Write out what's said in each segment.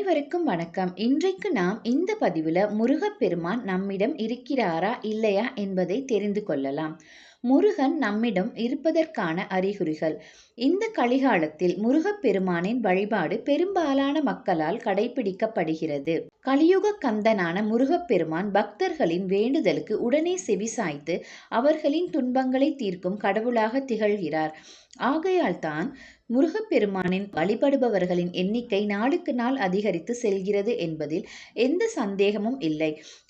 அனைவருக்கும் வணக்கம். இன்றைக்கு நாம் இந்த பதிவில் முருகப்பெருமான் நம்மிடம் இருக்கிறாரா இல்லையா என்பதை தெரிந்து கொள்ளலாம். முருகன் நம்மிடம் இருப்பதற்கான அறிகுறிகள். இந்த கலிகாலத்தில் முருகப்பெருமானின் வழிபாடு பெரும்பாலான மக்களால் கடைபிடிக்கப்படுகிறது. கலியுக கந்தனான முருகப்பெருமான் பக்தர்களின் வேண்டுதலுக்கு உடனே செவிசாய்த்து அவர்களின் துன்பங்களை தீர்க்கும் கடவுளாக திகழ்கிறார். ஆகையால் தான் முருகப்பெருமானின் வழிபடுபவர்களின் எண்ணிக்கை நாளுக்கு நாள் அதிகரித்து செல்கிறது என்பதில் எந்த சந்தேகமும் இல்லை.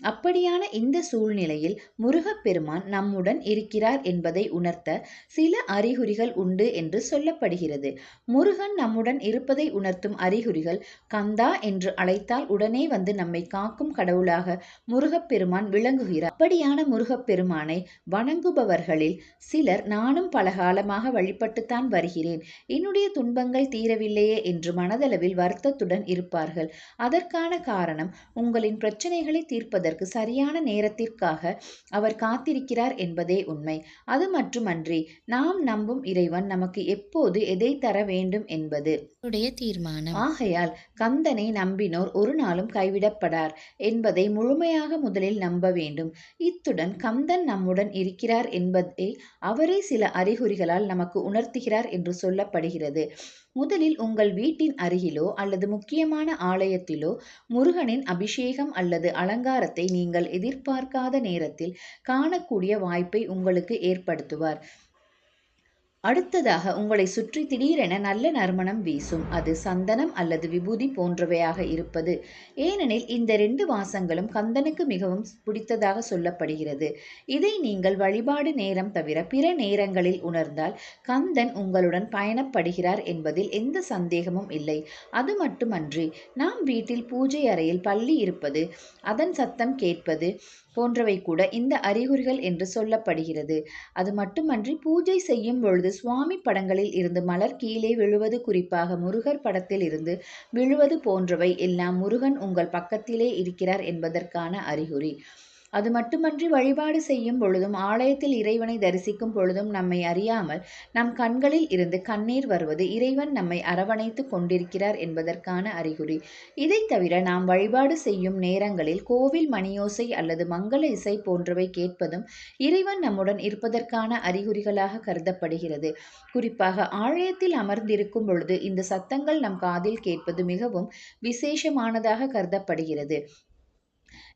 அப்படியான இந்த சூழ்நிலையில் முருகப்பெருமான் நம்முடன் இருக்கிறார் என்பதை உணர்த்த சில அறிகுறிகள் உண்டு என்று சொல்லப்படுகிறது. முருகன் நம்முடன் இருப்பதை உணர்த்தும் அறிகுறிகள். கந்தா என்று அழைத்தால் உடனே வந்து நம்மை காக்கும் கடவுளாக முருகப்பெருமான் விளங்குகிறார். அப்படியான முருகப்பெருமானை வணங்குபவர்களில் சிலர் நானும் பலகாலமாக வழிபட்டுத்தான் வருகிறேன், என்னுடைய துன்பங்கள் தீரவில்லையே என்று மனதளவில் வருத்தத்துடன் இருப்பார்கள். அதற்கான காரணம் உங்களின் பிரச்சனைகளை தீர்ப்பதற்கு சரியான நேரத்திற்காக அவர் காத்திருக்கிறார் என்பதே உண்மை. அது மட்டுமன்றி நாம் நம்பும் இறைவன் நமக்கு எப்போது எதை தர வேண்டும் என்பது தீர்மானம். ஆகையால் கந்தனை நம்பினோர் ஒரு நாளும் கைவிடப்படார் என்பதை முழுமையாக முதலில் நம்ப வேண்டும். இத்துடன் கந்தன் நம்முடன் இருக்கிறார் என்பதை அவரே சில அறிகுறிகளால் நமக்கு உணர்த்துகிறார் என்று சொல்லப்படுகிறது. முதலில் உங்கள் வீட்டின் அருகிலோ அல்லது முக்கியமான ஆலயத்திலோ முருகனின் அபிஷேகம் அல்லது அலங்காரத்தை நீங்கள் எதிர்பார்க்காத நேரத்தில் காணக்கூடிய வாய்ப்பை உங்களுக்கு ஏற்படுத்துவார். அடுத்ததாக உங்களை சுற்றி திடீரென நல்ல நறுமணம் வீசும். அது சந்தனம் அல்லது விபூதி போன்றவையாக இருப்பது. ஏனெனில் இந்த 2 வாசங்களும் கந்தனுக்கு மிகவும் பிடித்ததாக சொல்லப்படுகிறது. இதை நீங்கள் வழிபாடு நேரம் தவிர பிற நேரங்களில் உணர்ந்தால் கந்தன் உங்களுடன் பயணப்படுகிறார் என்பதில் எந்த சந்தேகமும் இல்லை. அது மட்டுமன்றி நாம் வீட்டில் பூஜை அறையில் பள்ளி இருப்பது, அதன் சத்தம் கேட்பது போன்றவை கூட இந்த அறிகுறிகள் என்று சொல்லப்படுகிறது. அது மட்டுமன்றி பூஜை செய்யும் பொழுது சுவாமி படங்களில் இருந்து மலர் கீழே விழுவது, குறிப்பாக முருகர் படத்தில் இருந்து விழுவது போன்றவை எல்லாம் முருகன் உங்கள் பக்கத்திலே இருக்கிறார் என்பதற்கான அறிகுறி. அது மட்டுமன்றி வழிபாடு செய்யும் பொழுதும் ஆலயத்தில் இறைவனை தரிசிக்கும் பொழுதும் நம்மை அறியாமல் நம் கண்களில் இருந்து கண்ணீர் வருவது இறைவன் நம்மை அரவணைத்து கொண்டிருக்கிறார் என்பதற்கான அறிகுறி. இதை தவிர நாம் வழிபாடு செய்யும் நேரங்களில் கோவில் மணியோசை அல்லது மங்கள இசை போன்றவை கேட்பதும் இறைவன் நம்முடன் இருப்பதற்கான அறிகுறிகளாக கருதப்படுகிறது. குறிப்பாக ஆலயத்தில் அமர்ந்திருக்கும் பொழுது இந்த சத்தங்கள் நம் காதில் கேட்பது மிகவும் விசேஷமானதாக கருதப்படுகிறது.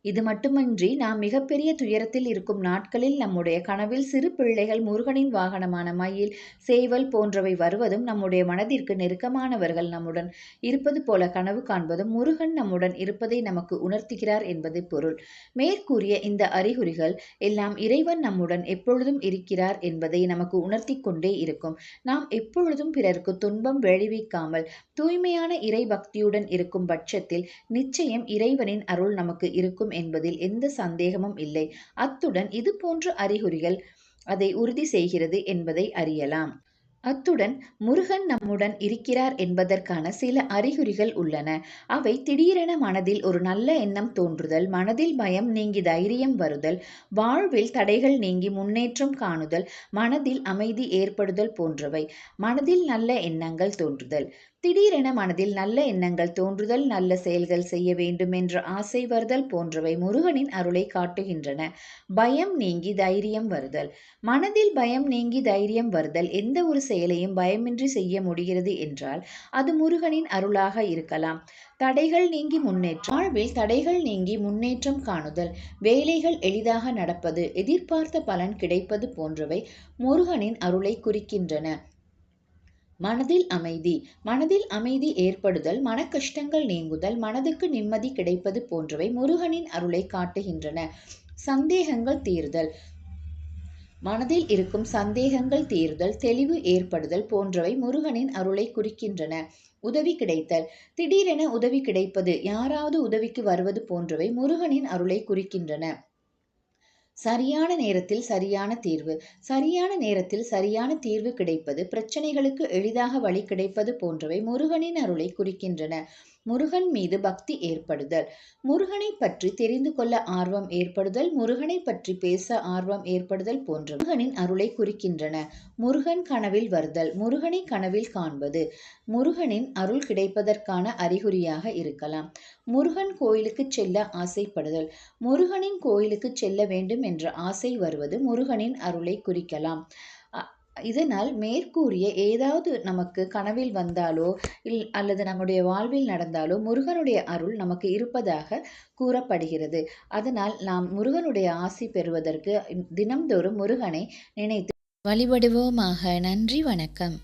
இது மட்டுமின்றி நாம் மிகப்பெரிய துயரத்தில் இருக்கும் நாட்களில் நம்முடைய கனவில் சிறு பிள்ளைகள் முருகனின் வாகனமான மயில், சேவல் போன்றவை வருவதும், நம்முடைய மனதிற்கு நெருக்கமானவர்கள் நம்முடன் இருப்பது போல கனவு காண்பதும் முருகன் நம்முடன் இருப்பதை நமக்கு உணர்த்துகிறார் என்பது பொருள். மேற்கூறிய இந்த அறிகுறிகள் எல்லாம் இறைவன் நம்முடன் எப்பொழுதும் இருக்கிறார் என்பதை நமக்கு உணர்த்தி கொண்டே இருக்கும். நாம் எப்பொழுதும் பிறருக்கு துன்பம் விளைவிக்காமல் தூய்மையான இறை பக்தியுடன் இருக்கும் பட்சத்தில் நிச்சயம் இறைவனின் அருள் நமக்கு இருக்கும் என்பதில் எந்த சந்தேகமும் இல்லை. அத்துடன் இது போன்ற அறிகுறிகள் அதை உறுதி செய்கிறது என்பதை அறியலாம். அத்துடன் முருகன் நம்முடன் இருக்கிறார் என்பதற்கான சில அறிகுறிகள் உள்ளன. அவை திடீரென மனதில் ஒரு நல்ல எண்ணம் தோன்றுதல், மனதில் பயம் நீங்கி தைரியம் வருதல், வாழ்வில் தடைகள் நீங்கி முன்னேற்றம் காணுதல், மனதில் அமைதி ஏற்படுதல் போன்றவை. மனதில் நல்ல எண்ணங்கள் தோன்றுதல். திடீரென மனதில் நல்ல எண்ணங்கள் தோன்றுதல், நல்ல செயல்கள் செய்ய வேண்டும் என்ற ஆசை வருதல் போன்றவை முருகனின் அருளை காட்டுகின்றன. பயம் நீங்கி தைரியம் வருதல். மனதில் பயம் நீங்கி தைரியம் வருதல். எந்த ஒரு செயலையும் பயமின்றி செய்ய முடிகிறது என்றால் அது முருகனின் அருளாக இருக்கலாம். தடைகள் நீங்கி முன்னேற்றம். வாழ்வில் தடைகள் நீங்கி முன்னேற்றம் காணுதல், வேலைகள் எளிதாக நடப்பது, எதிர்பார்த்த பலன் கிடைப்பது போன்றவை முருகனின் அருளை குறிக்கின்றன. மனதில் அமைதி. மனதில் அமைதி ஏற்படுதல், மன கஷ்டங்கள் நீங்குதல், மனதுக்கு நிம்மதி கிடைப்பது போன்றவை முருகனின் அருளை காட்டுகின்றன. சந்தேகங்கள் தீர்தல். மனதில் இருக்கும் சந்தேகங்கள் தீர்தல், தெளிவு ஏற்படுதல் போன்றவை முருகனின் அருளை குறிக்கின்றன. உதவி கிடைத்தல். திடீரென உதவி கிடைப்பது, யாராவது உதவிக்கு வருவது போன்றவை முருகனின் அருளை குறிக்கின்றன. சரியான நேரத்தில் சரியான தீர்வு. சரியான நேரத்தில் சரியான தீர்வு கிடைப்பது, பிரச்சனைகளுக்கு எளிதாக வழி கிடைப்பது போன்றவை முருகனின் அருளை குறிக்கின்றன. முருகன் மீது பக்தி ஏற்படுதல், முருகனை பற்றி தெரிந்து கொள்ள ஆர்வம் ஏற்படுதல், முருகனை பற்றி பேச ஆர்வம் ஏற்படுதல் போன்றவை முருகனின் அருளை குறிக்கின்றன. முருகன் கனவில் வருதல், முருகனை கனவில் காண்பது முருகனின் அருள் கிடைப்பதற்கான அறிகுறியாக இருக்கலாம். முருகன் கோயிலுக்கு செல்ல ஆசைப்படுதல், முருகனின் கோயிலுக்கு செல்ல வேண்டும் என்ற ஆசை வருவது முருகனின் அருளை குறிக்கலாம். இதனால் மேற்கூறிய ஏதாவது நமக்கு கனவில் வந்தாலோ அல்லது நம்முடைய வாழ்வில் நடந்தாலோ முருகனுடைய அருள் நமக்கு இருப்பதாக கூறப்படுகிறது. அதனால் நாம் முருகனுடைய ஆசி பெறுவதற்கு தினம்தோறும் முருகனை நினைத்து வழிபடுவோமாக. நன்றி, வணக்கம்.